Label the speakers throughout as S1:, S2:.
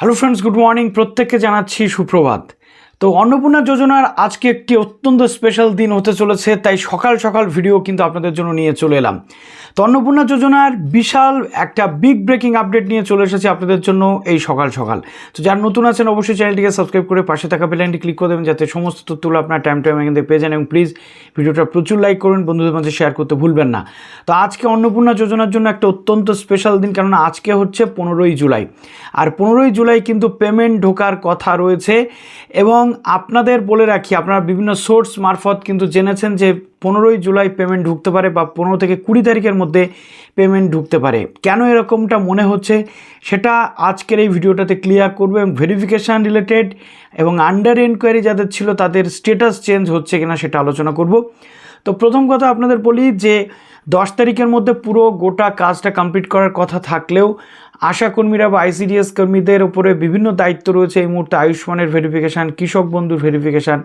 S1: Hello friends, good morning. প্রত্যেককে জানাচ্ছি সুপ্রভাত। তো অন্নপূর্ণা যোজনার আজকে একটি অত্যন্ত স্পেশাল দিন হতে চলেছে, তাই সকাল সকাল ভিডিও কিন্তু আপনাদের জন্য নিয়ে চলে এলাম। তো অন্নপূর্ণা যোজনার বিশাল একটা বিগ ব্রেকিং আপডেট নিয়ে চলে এসেছে আপনাদের জন্য এই সকাল সকাল। তো যারা নতুন আছেন অবশ্যই চ্যানেলটিকে সাবস্ক্রাইব করে পাশে থাকা বেল আইকনটি ক্লিক করে দেবেন, যাতে সমস্ত তথ্যগুলো আপনার টাইম এখান থেকে পেয়ে যান। এবং প্লিজ ভিডিওটা প্রচুর লাইক করুন, বন্ধুদের মধ্যে শেয়ার করতে ভুলবেন না। তো আজকে অন্নপূর্ণা যোজনার জন্য একটা অত্যন্ত স্পেশাল দিন, কেননা আজকে হচ্ছে 15ই জুলাই। আর 15ই জুলাই কিন্তু পেমেন্ট ঢোকার কথা রয়েছে। এবং আপনাদের বলে রাখি, আপনারা বিভিন্ন সোর্স মারফত কিন্তু জেনেছেন যে 15ই জুলাই পেমেন্ট ঢুকতে পারে বা 15 থেকে 20 তারিখের মধ্যে পেমেন্ট ঢুকতে পারে। কেন এরকমটা মনে হচ্ছে সেটা আজকের এই ভিডিওটাতে ক্লিয়ার করবো, এবং ভেরিফিকেশান রিলেটেড এবং আন্ডার এনকোয়ারি যাদের ছিল তাদের স্ট্যাটাস চেঞ্জ হচ্ছে কিনা সেটা আলোচনা করব। তো প্রথম কথা আপনাদের বলি যে 10 তারিখের মধ্যে পুরো গোটা কাজটা কমপ্লিট করার কথা থাকলেও আশাকর্মীরা বা আইসিডিএস কর্মীদের উপরে বিভিন্ন দায়িত্ব রয়েছে এই মুহূর্তে। আয়ুষ্মানের ভেরিফিকেশান, কৃষক বন্ধুর ভেরিফিকেশান,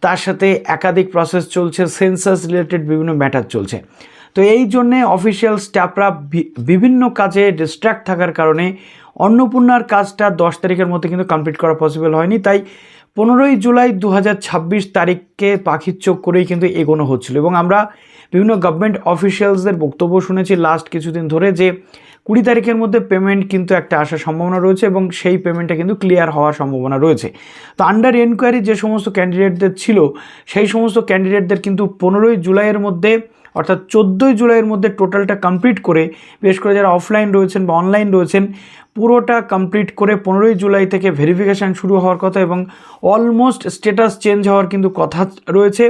S1: তার সাথে একাধিক প্রসেস চলছে, সেন্সাস রিলেটেড বিভিন্ন ম্যাটার চলছে। তো এই জন্যে অফিসিয়াল স্টাফরা বিভিন্ন কাজে ডিস্ট্র্যাক্ট থাকার কারণে অন্নপূর্ণার কাজটা 10 তারিখের মধ্যে কিন্তু কমপ্লিট করা পসিবল হয়নি। তাই 15ই জুলাই 2026 তারিখকে পাখির চোখ করেই কিন্তু এগোনো হচ্ছিল। এবং আমরা বিভিন্ন গভর্নমেন্ট অফিসিয়ালসদের বক্তব্য শুনেছি লাস্ট কিছুদিন ধরে যে 20 তারিখের মধ্যে পেমেন্ট কিন্তু একটা আসার সম্ভাবনা রয়েছে, এবং সেই পেমেন্টটা কিন্তু ক্লিয়ার হওয়ার সম্ভাবনা রয়েছে। তো আন্ডার এনকোয়ারি যে সমস্ত ক্যান্ডিডেটদের ছিল সেই সমস্ত ক্যান্ডিডেটদের কিন্তু 15ই জুলাইয়ের মধ্যে অর্থাৎ 14ই জুলাইয়ের মধ্যে টোটালটা কমপ্লিট করে, বিশেষ করে যারা অফলাইন রয়েছেন বা অনলাইন রয়েছেন, পুরোটা কমপ্লিট করে 15ই জুলাই থেকে ভেরিফিকেশান শুরু হওয়ার কথা এবং অলমোস্ট স্ট্যাটাস চেঞ্জ হওয়ার কিন্তু কথা রয়েছে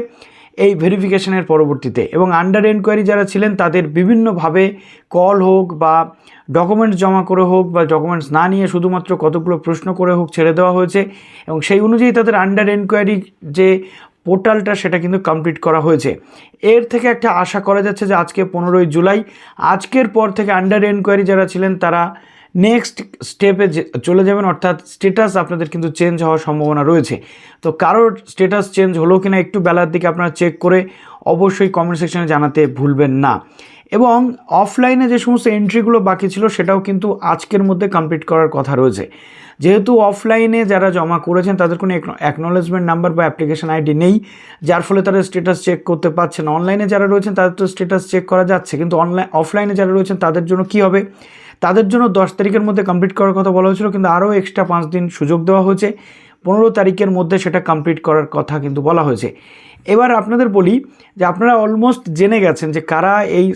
S1: এই ভেরিফিকেশানের পরবর্তীতে। এবং আন্ডার এনকোয়ারি যারা ছিলেন তাদের বিভিন্নভাবে কল হোক বা ডকুমেন্টস জমা করে হোক বা ডকুমেন্টস না নিয়ে শুধুমাত্র কতগুলো প্রশ্ন করে হোক ছেড়ে দেওয়া হয়েছে, এবং সেই অনুযায়ী তাদের আন্ডার এনকোয়ারি যে পোর্টালটা সেটা কিন্তু কমপ্লিট করা হয়েছে। এর থেকে একটা আশা করা যাচ্ছে যে আজকে 15ই জুলাই, আজকের পর থেকে আন্ডার এনকোয়ারি যারা ছিলেন তারা নেক্সট স্টেপে চলে যাবেন, অর্থাৎ স্ট্যাটাস আপনাদের কিন্তু চেঞ্জ হওয়ার সম্ভাবনা রয়েছে। তো কারোর স্ট্যাটাস চেঞ্জ হলো কিনা একটু বেলার দিকে আপনারা চেক করে অবশ্যই কমেন্ট সেকশনে জানাতে ভুলবেন না। এবং অফলাইনে যে সমস্ত এন্ট্রিগুলো বাকি ছিল সেটাও কিন্তু আজকের মধ্যে কমপ্লিট করার কথা রয়েছে। যেহেতু অফলাইনে যারা জমা করেছেন তাদের কোনো অ্যাকনোলেজমেন্ট নাম্বার বা অ্যাপ্লিকেশন আইডি নেই, যার ফলে তারা স্ট্যাটাস চেক করতে পারছেন। অনলাইনে যারা রয়েছেন তাদের তো স্ট্যাটাস চেক করা যাচ্ছে, কিন্তু অফলাইনে যারা রয়েছেন তাদের জন্য কী হবে? তাদের জন্য 10 তারিখের মধ্যে কমপ্লিট করার কথা বলা হয়েছিল, কিন্তু আরও এক্সট্রা 5 দিন সুযোগ দেওয়া হয়েছে। 15 তারিখের মধ্যে সেটা কমপ্লিট করার কথা কিন্তু বলা হয়েছে। এবার আপনাদের বলি যে আপনারা অলমোস্ট জেনে গেছেন যে কারা এই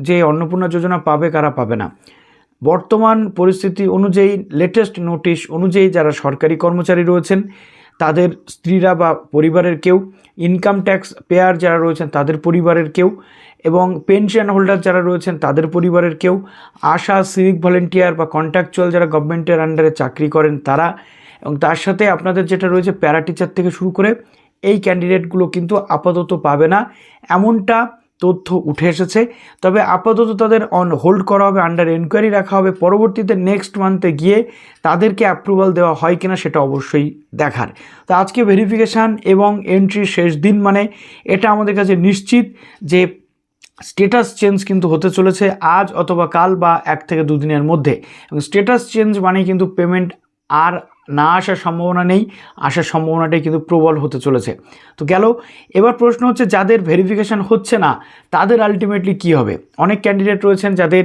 S1: যে অন্নপূর্ণা যোজনা পাবে, কারা পাবে না। বর্তমান পরিস্থিতি অনুযায়ী, লেটেস্ট নোটিশ অনুযায়ী যারা সরকারি কর্মচারী রয়েছেন তাদের স্ত্রীরা বা পরিবারের কেউ, ইনকাম ট্যাক্স পেয়ার যারা রয়েছেন তাদের পরিবারের কেউ, এবং পেনশন হোল্ডার যারা রয়েছেন তাদের পরিবারের কেউ, আশা, সিভিক ভলেন্টিয়ার বা কন্ট্রাকচুয়াল যারা গভর্নমেন্টের আন্ডারে চাকরি করেন তারা, এবং তার সাথে আপনাদের যেটা রয়েছে প্যারা টিচার থেকে শুরু করে, এই ক্যান্ডিডেটগুলো কিন্তু আপাতত পাবে না এমনটা তথ্য উঠে এসেছে। তবে আপাতত তাদের অন হোল্ড করা হবে, আন্ডার এনকোয়ারি রাখা হবে। পরবর্তীতে নেক্সট মান্থে গিয়ে তাদেরকে অ্যাপ্রুভাল দেওয়া হয় কিনা সেটা অবশ্যই দেখার। তো আজকে ভেরিফিকেশান এবং এন্ট্রি শেষ দিন, মানে এটা আমাদের কাছে নিশ্চিত যে স্ট্যাটাস চেঞ্জ কিন্তু হতে চলেছে আজ অথবা কাল বা 1 থেকে 2 দিনের মধ্যে। এবং স্ট্যাটাস চেঞ্জ মানে কিন্তু পেমেন্ট আর না আসার সম্ভাবনা নেই, আসার সম্ভাবনাটাই কিন্তু প্রবল হতে চলেছে। তো গেল, এবার প্রশ্ন হচ্ছে যাদের ভেরিফিকেশান হচ্ছে না তাদের আলটিমেটলি কী হবে? অনেক ক্যান্ডিডেট রয়েছেন যাদের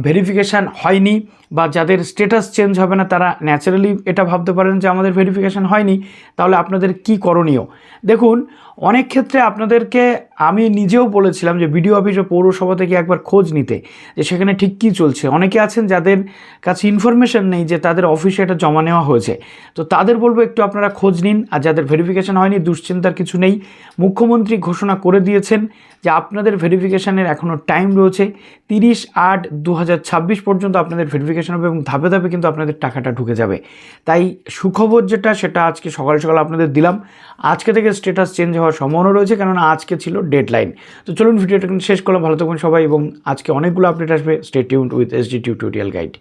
S1: ভেরিফিকেশান হয়নি বা যাদের স্ট্যাটাস চেঞ্জ হবে না, তারা ন্যাচারালি এটা ভাবতে পারেন যে আমাদের ভেরিফিকেশান হয়নি, তাহলে আপনাদের কি করণীয়? দেখুন, অনেক ক্ষেত্রে আপনাদেরকে আমি নিজেও বলেছিলাম যে বিডিও অফিস ও পৌরসভা থেকে একবার খোঁজ নিতে, যে সেখানে ঠিক কী চলছে। অনেকে আছেন যাদের কাছে ইনফরমেশান নেই যে তাদের অফিসে এটা জমা নেওয়া হয়েছে, তো তাদের বলবো একটু আপনারা খোঁজ নিন। আর যাদের ভেরিফিকেশান হয়নি, দুশ্চিন্তার কিছু নেই। মুখ্যমন্ত্রী ঘোষণা করে দিয়েছেন যে আপনাদের ভেরিফিকেশানের এখনও টাইম রয়েছে, 30/8/2026 পর্যন্ত আপনাদের ভেরিফিকেশান হবে, এবং ধাপে ধাপে কিন্তু আপনাদের টাকাটা ঢুকে যাবে। তাই সুখবর যেটা সেটা আজকে সকাল সকাল আপনাদের দিলাম। আজকে থেকে স্ট্যাটাস চেঞ্জ হওয়ার সম্ভাবনা রয়েছে, কেননা আজকে ছিল ডেডলাইন। তো চলুন ভিডিওটা কিন্তু শেষ করলাম। ভালো থাকুন সবাই, এবং আজকে অনেকগুলো আপডেট আসবে। Stay tuned with SD tutorial guide.